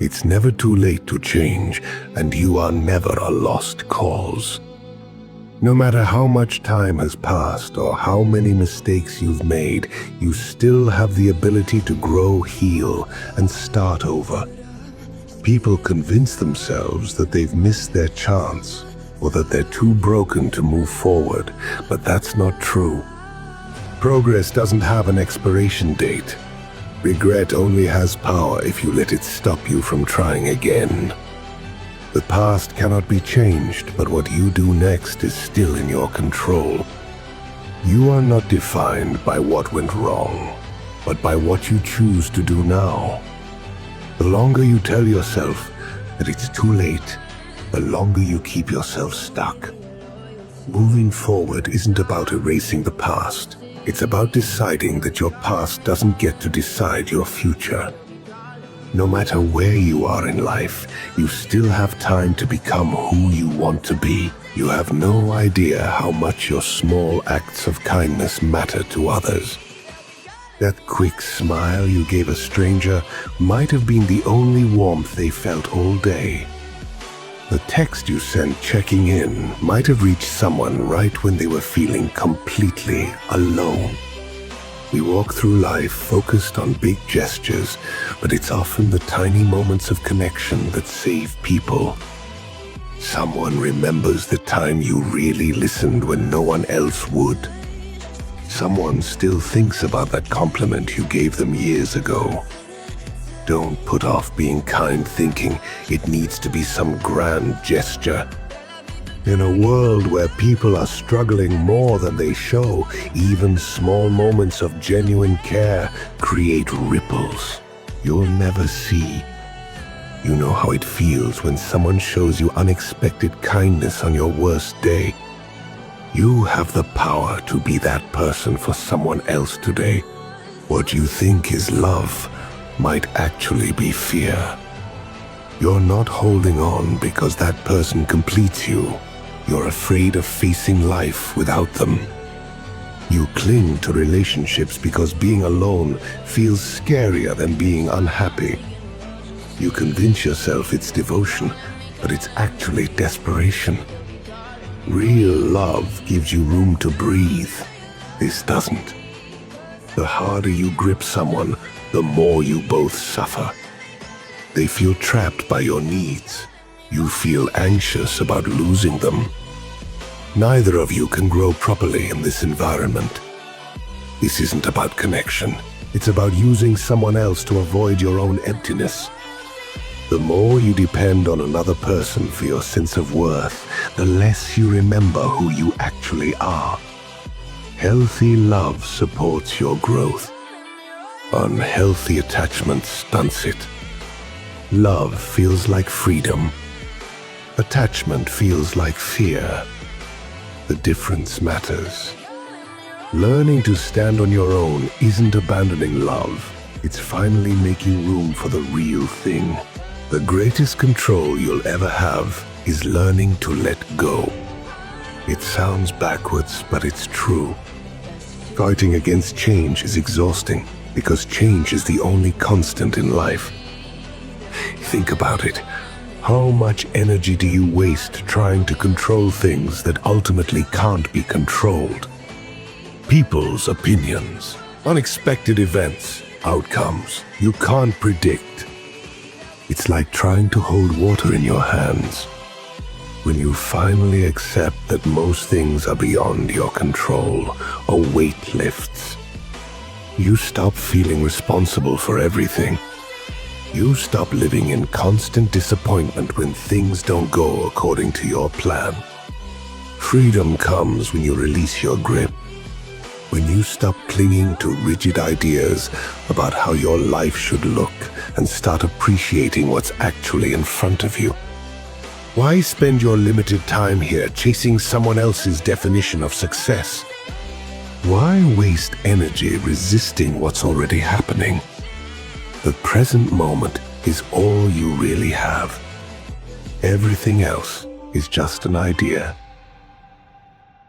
It's never too late to change, and you are never a lost cause. No matter how much time has passed or how many mistakes you've made, you still have the ability to grow, heal, and start over. People convince themselves that they've missed their chance or that they're too broken to move forward, but that's not true. Progress doesn't have an expiration date. Regret only has power if you let it stop you from trying again. The past cannot be changed, but what you do next is still in your control. You are not defined by what went wrong, but by what you choose to do now. The longer you tell yourself that it's too late, the longer you keep yourself stuck. Moving forward isn't about erasing the past. It's about deciding that your past doesn't get to decide your future. No matter where you are in life, you still have time to become who you want to be. You have no idea how much your small acts of kindness matter to others. That quick smile you gave a stranger might have been the only warmth they felt all day. The text you sent checking in might have reached someone right when they were feeling completely alone. We walk through life focused on big gestures, but it's often the tiny moments of connection that save people. Someone remembers the time you really listened when no one else would. Someone still thinks about that compliment you gave them years ago. Don't put off being kind thinking it needs to be some grand gesture. In a world where people are struggling more than they show, even small moments of genuine care create ripples you'll never see. You know how it feels when someone shows you unexpected kindness on your worst day. You have the power to be that person for someone else today. What you think is love might actually be fear. You're not holding on because that person completes you. You're afraid of facing life without them. You cling to relationships because being alone feels scarier than being unhappy. You convince yourself it's devotion, but it's actually desperation. Real love gives you room to breathe. This doesn't. The harder you grip someone, the more you both suffer. They feel trapped by your needs. You feel anxious about losing them. Neither of you can grow properly in this environment. This isn't about connection. It's about using someone else to avoid your own emptiness. The more you depend on another person for your sense of worth, the less you remember who you actually are. Healthy love supports your growth. Unhealthy attachment stunts it. Love feels like freedom. Attachment feels like fear. The difference matters. Learning to stand on your own isn't abandoning love. It's finally making room for the real thing. The greatest control you'll ever have is learning to let go. It sounds backwards, but it's true. Fighting against change is exhausting because change is the only constant in life. Think about it. How much energy do you waste trying to control things that ultimately can't be controlled? People's opinions, unexpected events, outcomes you can't predict. It's like trying to hold water in your hands. When you finally accept that most things are beyond your control, a weight lifts. You stop feeling responsible for everything. You stop living in constant disappointment when things don't go according to your plan. Freedom comes when you release your grip. When you stop clinging to rigid ideas about how your life should look and start appreciating what's actually in front of you. Why spend your limited time here chasing someone else's definition of success? Why waste energy resisting what's already happening? The present moment is all you really have. Everything else is just an idea.